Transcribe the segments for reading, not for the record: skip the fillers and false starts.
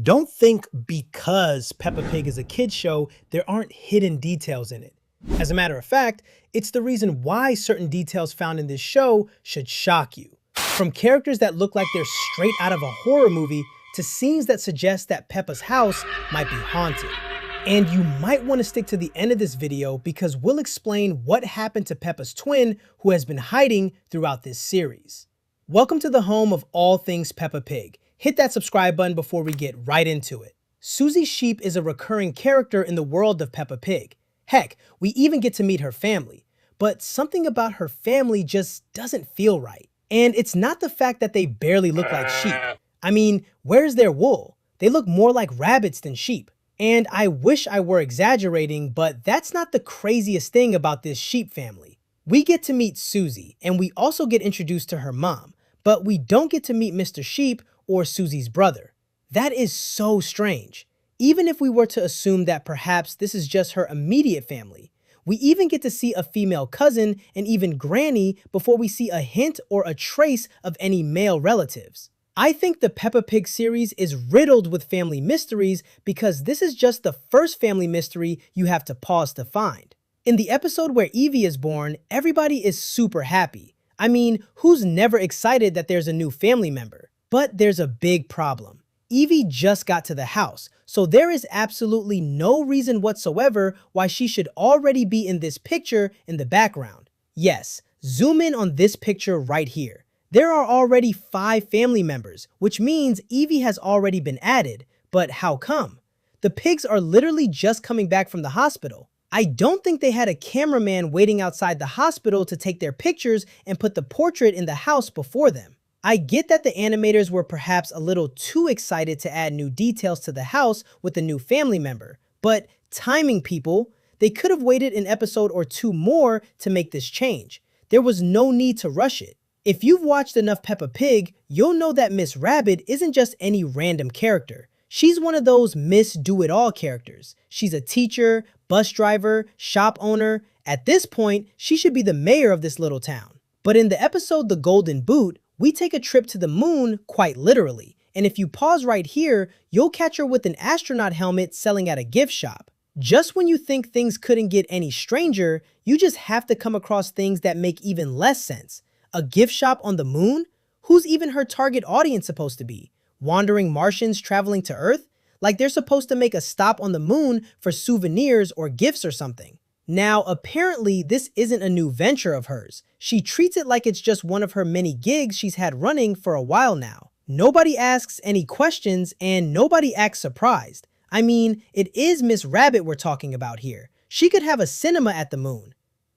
Don't think because Peppa Pig is a kid's show, there aren't hidden details in it. As a matter of fact, it's the reason why certain details found in this show should shock you. From characters that look like they're straight out of a horror movie to scenes that suggest that Peppa's house might be haunted. And you might want to stick to the end of this video because we'll explain what happened to Peppa's twin who has been hiding throughout this series. Welcome to the home of all things Peppa Pig. Hit that subscribe button before we get right into it. Susie Sheep is a recurring character in the world of Peppa Pig. Heck, we even get to meet her family. But something about her family just doesn't feel right. And it's not the fact that they barely look like sheep. I mean, where's their wool? They look more like rabbits than sheep. And I wish I were exaggerating, but that's not the craziest thing about this sheep family. We get to meet Susie, and we also get introduced to her mom, but we don't get to meet Mr. Sheep or Susie's brother. That is so strange. Even if we were to assume that perhaps this is just her immediate family, we even get to see a female cousin and even Granny before we see a hint or a trace of any male relatives. I think the Peppa Pig series is riddled with family mysteries because this is just the first family mystery you have to pause to find. In the episode where Evie is born, everybody is super happy. I mean, who's never excited that there's a new family member? But there's a big problem. Evie just got to the house, so there is absolutely no reason whatsoever why she should already be in this picture in the background. Yes, zoom in on this picture right here. There are already 5 family members, which means Evie has already been added. But how come? The pigs are literally just coming back from the hospital. I don't think they had a cameraman waiting outside the hospital to take their pictures and put the portrait in the house before them. I get that the animators were perhaps a little too excited to add new details to the house with a new family member, but timing, people. They could have waited an episode or 2 more to make this change. There was no need to rush it. If you've watched enough Peppa Pig, you'll know that Miss Rabbit isn't just any random character. She's one of those Miss Do-It-All characters. She's a teacher, bus driver, shop owner. At this point, she should be the mayor of this little town. But in the episode The Golden Boot, we take a trip to the moon quite literally. And if you pause right here, you'll catch her with an astronaut helmet selling at a gift shop. Just when you think things couldn't get any stranger, you just have to come across things that make even less sense. A gift shop on the moon? Who's even her target audience supposed to be? Wandering Martians traveling to Earth? Like they're supposed to make a stop on the moon for souvenirs or gifts or something. Now, apparently, this isn't a new venture of hers. She treats it like it's just one of her many gigs she's had running for a while now. Nobody asks any questions and nobody acts surprised. I mean, it is Miss Rabbit we're talking about here. She could have a cinema at the moon.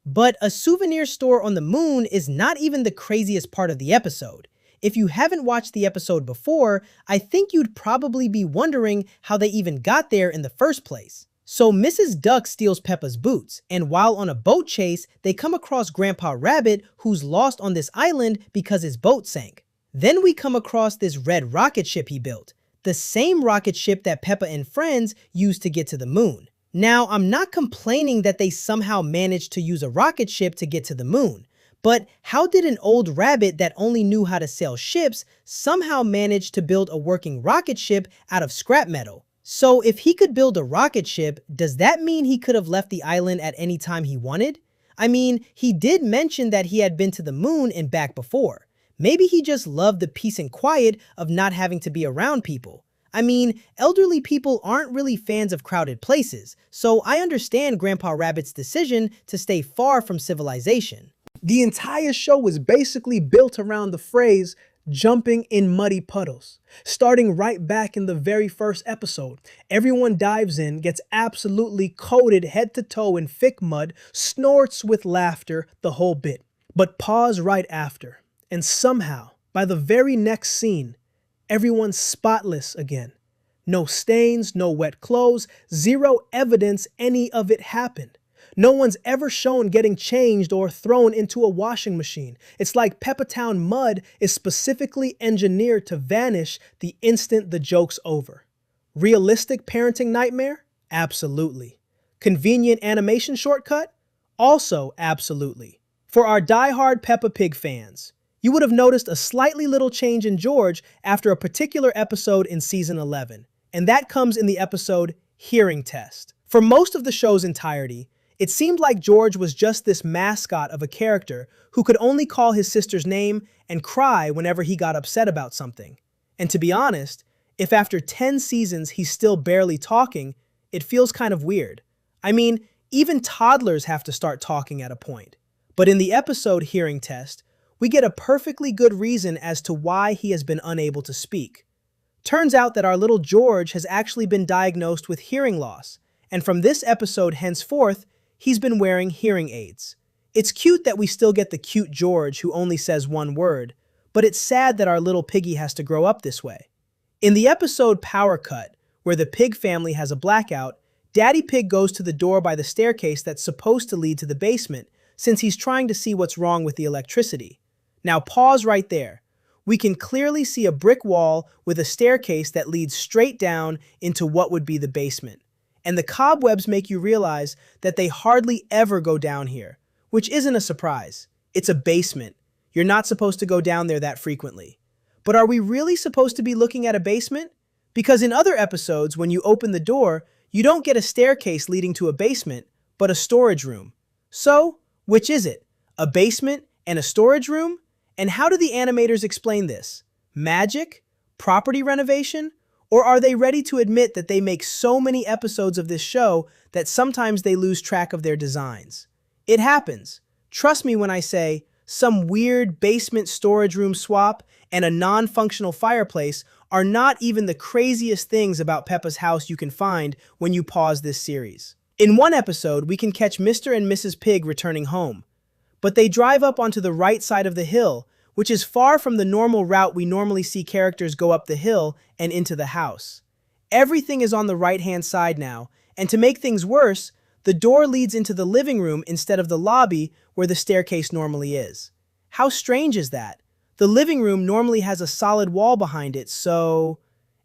But a souvenir store on the moon is not even the craziest part of the episode. If you haven't watched the episode before, I think you'd probably be wondering how they even got there in the first place. So Mrs. Duck steals Peppa's boots, and while on a boat chase, they come across Grandpa Rabbit, who's lost on this island because his boat sank. Then we come across this red rocket ship he built, the same rocket ship that Peppa and friends used to get to the moon. Now, I'm not complaining that they somehow managed to use a rocket ship to get to the moon, but how did an old rabbit that only knew how to sail ships somehow manage to build a working rocket ship out of scrap metal? So if he could build a rocket ship, does that mean he could have left the island at any time he wanted? I mean, he did mention that he had been to the moon and back before. Maybe he just loved the peace and quiet of not having to be around people. I mean, elderly people aren't really fans of crowded places, so I understand Grandpa Rabbit's decision to stay far from civilization. The entire show is basically built around the phrase, jumping in muddy puddles. Starting right back in the very first episode, everyone dives in, gets absolutely coated head to toe in thick mud, snorts with laughter, the whole bit. But pause right after, and somehow, by the very next scene, everyone's spotless again. No stains, no wet clothes, zero evidence any of it happened. No one's ever shown getting changed or thrown into a washing machine. It's like Peppa Town mud is specifically engineered to vanish the instant the joke's over. Realistic parenting nightmare? Absolutely. Convenient animation shortcut? Also absolutely. For our die-hard Peppa Pig fans, you would have noticed a slightly little change in George after a particular episode in season 11. and that comes in the episode Hearing Test. For most of the show's entirety, it seemed like George was just this mascot of a character who could only call his sister's name and cry whenever he got upset about something. And to be honest, if after 10 seasons he's still barely talking, it feels kind of weird. I mean, even toddlers have to start talking at a point. But in the episode Hearing Test, we get a perfectly good reason as to why he has been unable to speak. Turns out that our little George has actually been diagnosed with hearing loss, and from this episode henceforth, he's been wearing hearing aids. It's cute that we still get the cute George who only says one word, but it's sad that our little piggy has to grow up this way. In the episode Power Cut, where the pig family has a blackout, Daddy Pig goes to the door by the staircase that's supposed to lead to the basement, since he's trying to see what's wrong with the electricity. Now pause right there. We can clearly see a brick wall with a staircase that leads straight down into what would be the basement. And the cobwebs make you realize that they hardly ever go down here, which isn't a surprise. It's a basement. You're not supposed to go down there that frequently. But are we really supposed to be looking at a basement? Because in other episodes, when you open the door, you don't get a staircase leading to a basement, but a storage room. So, which is it? A basement and a storage room? And how do the animators explain this? Magic? Property renovation? Or are they ready to admit that they make so many episodes of this show that sometimes they lose track of their designs? It happens. Trust me when I say, some weird basement storage room swap and a non-functional fireplace are not even the craziest things about Peppa's house you can find when you pause this series. In one episode, we can catch Mr. and Mrs. Pig returning home, but they drive up onto the right side of the hill, which is far from the normal route we normally see characters go up the hill and into the house. Everything is on the right-hand side now, and to make things worse, the door leads into the living room instead of the lobby where the staircase normally is. How strange is that? The living room normally has a solid wall behind it, so...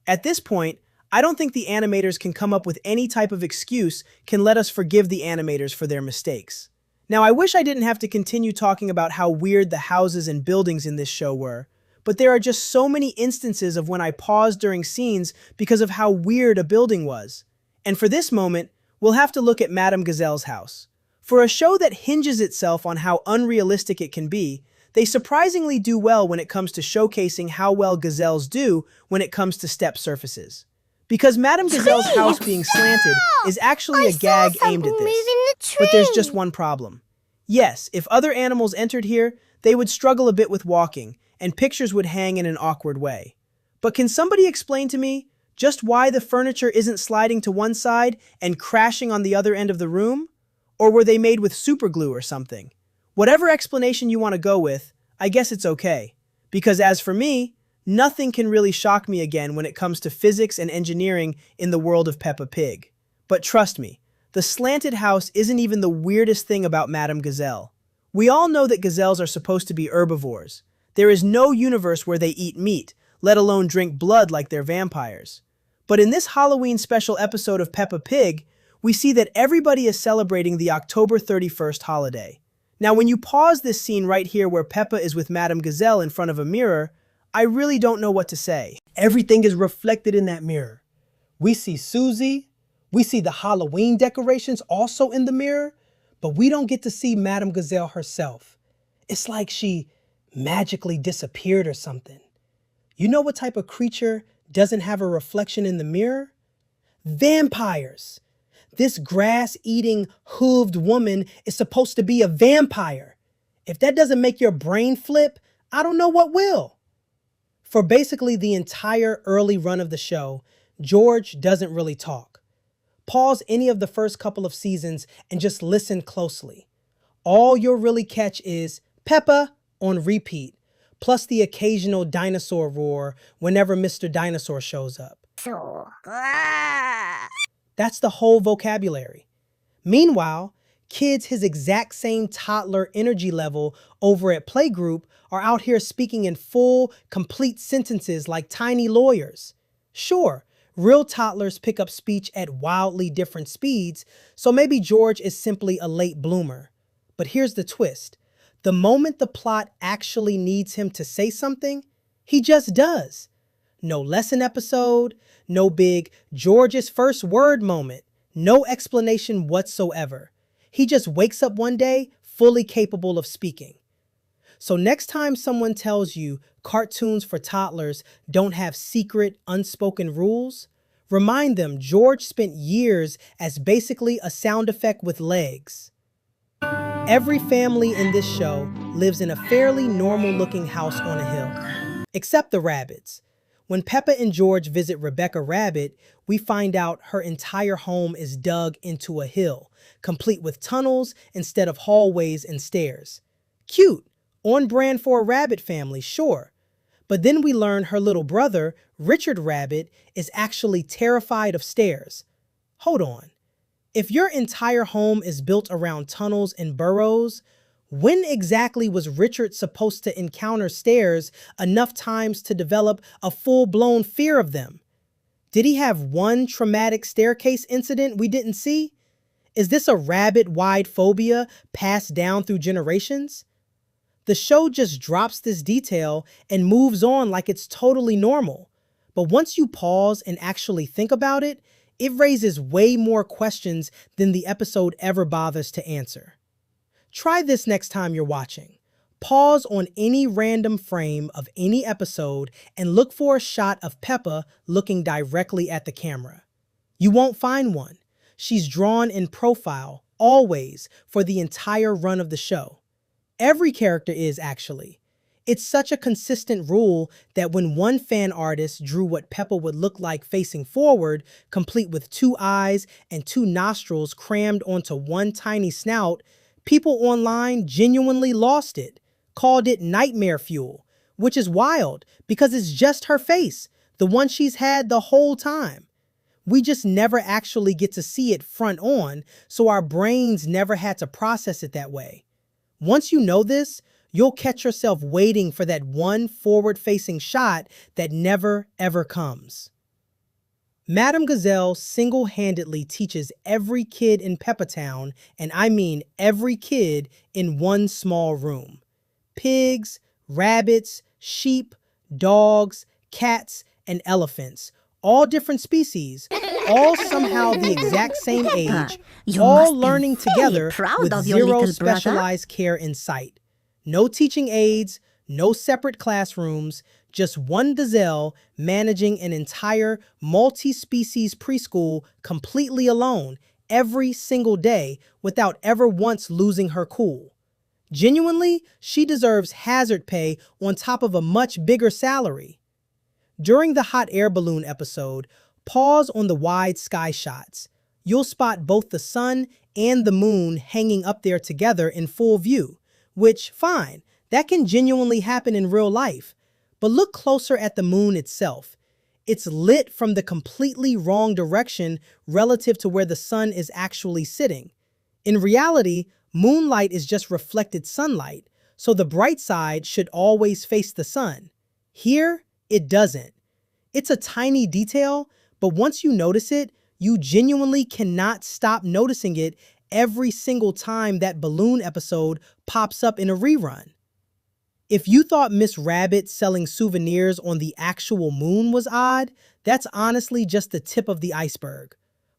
At this point, I don't think the animators can come up with any type of excuse can let us forgive the animators for their mistakes. Now, I wish I didn't have to continue talking about how weird the houses and buildings in this show were, but there are just so many instances of when I paused during scenes because of how weird a building was. And for this moment, we'll have to look at Madame Gazelle's house. For a show that hinges itself on how unrealistic it can be, they surprisingly do well when it comes to showcasing how well gazelles do when it comes to step surfaces. Because Madame Gazelle's house being slanted is actually a gag aimed at this. But there's just one problem. Yes, if other animals entered here, they would struggle a bit with walking, and pictures would hang in an awkward way. But can somebody explain to me just why the furniture isn't sliding to one side and crashing on the other end of the room? Or were they made with super glue or something? Whatever explanation you want to go with, I guess it's okay. Because as for me, nothing can really shock me again when it comes to physics and engineering in the world of Peppa Pig. But trust me, the slanted house isn't even the weirdest thing about Madame Gazelle. We all know that gazelles are supposed to be herbivores. There is no universe where they eat meat, let alone drink blood like they're vampires. But in this Halloween special episode of Peppa Pig, we see that everybody is celebrating the October 31st holiday. Now, when you pause this scene right here where Peppa is with Madame Gazelle in front of a mirror, I really don't know what to say. Everything is reflected in that mirror. We see Susie, we see the Halloween decorations also in the mirror, but we don't get to see Madame Gazelle herself. It's like she magically disappeared or something. You know what type of creature doesn't have a reflection in the mirror? Vampires. This grass-eating, hooved woman is supposed to be a vampire. If that doesn't make your brain flip, I don't know what will. For basically the entire early run of the show, George doesn't really talk. Pause any of the first couple of seasons and just listen closely. All you'll really catch is Peppa on repeat, plus the occasional dinosaur roar whenever Mr. Dinosaur shows up. That's the whole vocabulary. Meanwhile, kids his exact same toddler energy level over at Playgroup are out here speaking in full, complete sentences like tiny lawyers. Sure, real toddlers pick up speech at wildly different speeds, so maybe George is simply a late bloomer. But here's the twist. The moment the plot actually needs him to say something, he just does. No lesson episode, no big George's first word moment, no explanation whatsoever. He just wakes up one day fully capable of speaking. So next time someone tells you cartoons for toddlers don't have secret, unspoken rules, remind them George spent years as basically a sound effect with legs. Every family in this show lives in a fairly normal-looking house on a hill, except the rabbits. When Peppa and George visit Rebecca Rabbit, we find out her entire home is dug into a hill, complete with tunnels instead of hallways and stairs. Cute, on brand for a rabbit family, sure. But then we learn her little brother, Richard Rabbit, is actually terrified of stairs. Hold on. If your entire home is built around tunnels and burrows, when exactly was Richard supposed to encounter stairs enough times to develop a full-blown fear of them? Did he have one traumatic staircase incident we didn't see? Is this a rabbit-wide phobia passed down through generations? The show just drops this detail and moves on like it's totally normal. But once you pause and actually think about it, it raises way more questions than the episode ever bothers to answer. Try this next time you're watching. Pause on any random frame of any episode and look for a shot of Peppa looking directly at the camera. You won't find one. She's drawn in profile, always, for the entire run of the show. Every character is, actually. It's such a consistent rule that when one fan artist drew what Peppa would look like facing forward, complete with 2 eyes and 2 nostrils crammed onto one tiny snout, people online genuinely lost it, called it nightmare fuel, which is wild because it's just her face, the one she's had the whole time. We just never actually get to see it front on, so our brains never had to process it that way. Once you know this, you'll catch yourself waiting for that one forward-facing shot that never, ever comes. Madame Gazelle single-handedly teaches every kid in Peppa Town, and I mean every kid, in one small room. Pigs, rabbits, sheep, dogs, cats, and elephants, all different species, all somehow the exact same age, all learning together with zero specialized care in sight. No teaching aids, no separate classrooms, just one gazelle managing an entire multi-species preschool completely alone every single day without ever once losing her cool. Genuinely, she deserves hazard pay on top of a much bigger salary. During the hot air balloon episode, pause on the wide sky shots. You'll spot both the sun and the moon hanging up there together in full view, which, fine, that can genuinely happen in real life. But look closer at the moon itself. It's lit from the completely wrong direction relative to where the sun is actually sitting. In reality, moonlight is just reflected sunlight, so the bright side should always face the sun. Here, it doesn't. It's a tiny detail, but once you notice it, you genuinely cannot stop noticing it every single time that balloon episode pops up in a rerun. If you thought Miss Rabbit selling souvenirs on the actual moon was odd, that's honestly just the tip of the iceberg.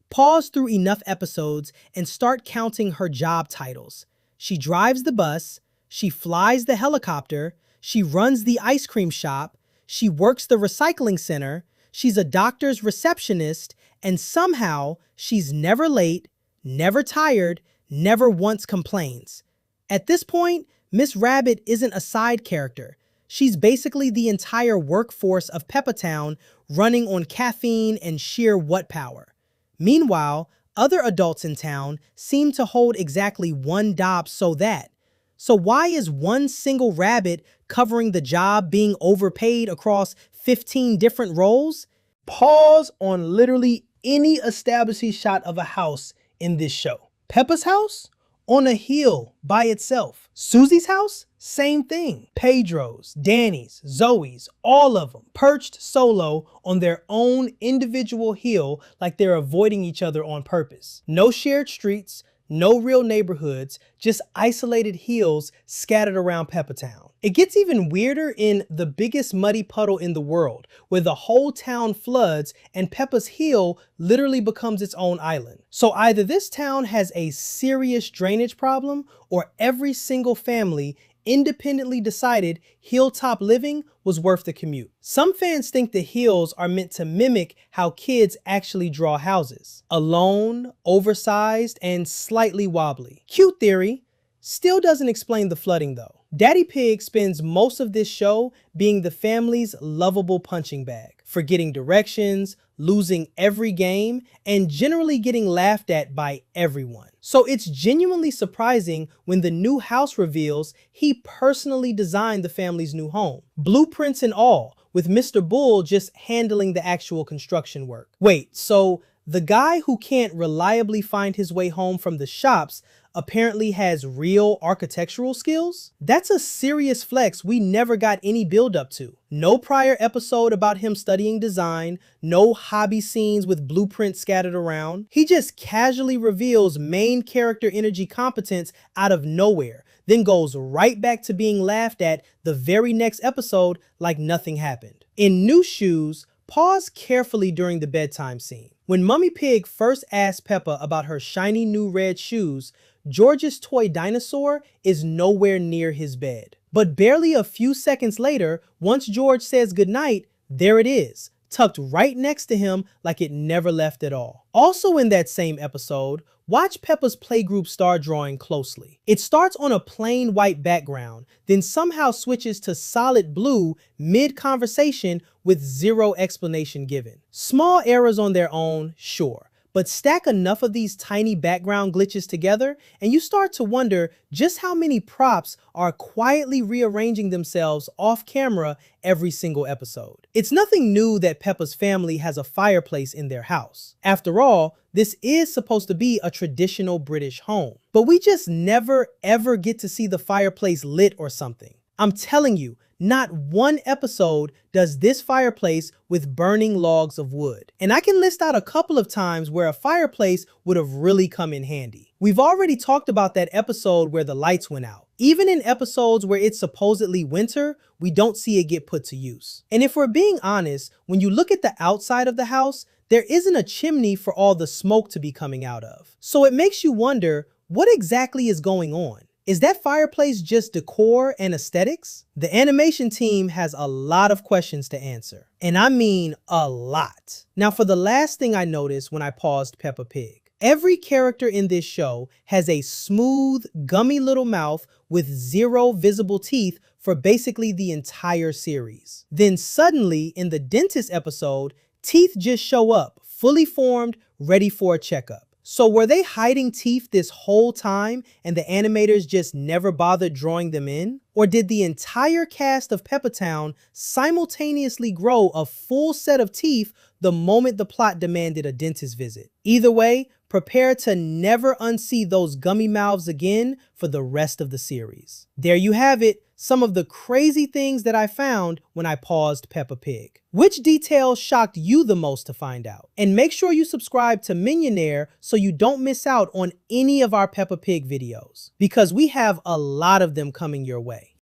Pause through enough episodes and start counting her job titles. She drives the bus, she flies the helicopter, she runs the ice cream shop, she works the recycling center, she's a doctor's receptionist, and somehow she's never late, never tired, never once complains. At this point, Miss Rabbit isn't a side character. She's basically the entire workforce of Peppa Town running on caffeine and sheer what power. Meanwhile, other adults in town seem to hold exactly one job so why is one single rabbit covering the job being overpaid across 15 different roles? Pause on literally any established shot of a house in this show. Peppa's house? On a hill by itself. Susie's house? Same thing. Pedro's, Danny's, Zoe's, all of them perched solo on their own individual hill like they're avoiding each other on purpose. No shared streets, No real neighborhoods, just isolated hills scattered around Peppa Town. It gets even weirder in The Biggest Muddy Puddle in the World, where the whole town floods and Peppa's hill literally becomes its own island. So either this town has a serious drainage problem, or every single family independently decided hilltop living was worth the commute. Some fans think the hills are meant to mimic how kids actually draw houses. Alone, oversized, and slightly wobbly. Cute theory. Still doesn't explain the flooding though. Daddy Pig spends most of this show being the family's lovable punching bag, forgetting directions, losing every game, and generally getting laughed at by everyone. So it's genuinely surprising when the new house reveals he personally designed the family's new home. Blueprints and all, with Mr. Bull just handling the actual construction work. Wait, so the guy who can't reliably find his way home from the shops apparently has real architectural skills? That's a serious flex we never got any build up to. No prior episode about him studying design, no hobby scenes with blueprints scattered around. He just casually reveals main character energy competence out of nowhere, then goes right back to being laughed at the very next episode like nothing happened. In New Shoes, pause carefully during the bedtime scene. When Mummy Pig first asked Peppa about her shiny new red shoes, George's toy dinosaur is nowhere near his bed. But barely a few seconds later, once George says goodnight, there it is, tucked right next to him like it never left at all. Also in that same episode, watch Peppa's playgroup star drawing closely. It starts on a plain white background, then somehow switches to solid blue mid-conversation with zero explanation given. Small errors on their own, sure. But stack enough of these tiny background glitches together, and you start to wonder just how many props are quietly rearranging themselves off camera every single episode. It's nothing new that Peppa's family has a fireplace in their house. After all, this is supposed to be a traditional British home. But we just never ever get to see the fireplace lit or something. I'm telling you, not one episode does this fireplace with burning logs of wood. And I can list out a couple of times where a fireplace would have really come in handy. We've already talked about that episode where the lights went out. Even in episodes where it's supposedly winter, we don't see it get put to use. And if we're being honest, when you look at the outside of the house, there isn't a chimney for all the smoke to be coming out of. So it makes you wonder, what exactly is going on? Is that fireplace just decor and aesthetics? The animation team has a lot of questions to answer. And I mean a lot. Now for the last thing I noticed when I paused Peppa Pig. Every character in this show has a smooth, gummy little mouth with zero visible teeth for basically the entire series. Then suddenly in the dentist episode, teeth just show up, fully formed, ready for a checkup. So were they hiding teeth this whole time and the animators just never bothered drawing them in? Or did the entire cast of Peppa Town simultaneously grow a full set of teeth the moment the plot demanded a dentist visit? Either way, prepare to never unsee those gummy mouths again for the rest of the series. There you have it, some of the crazy things that I found when I paused Peppa Pig. Which details shocked you the most to find out? And make sure you subscribe to Millionaire so you don't miss out on any of our Peppa Pig videos, because we have a lot of them coming your way.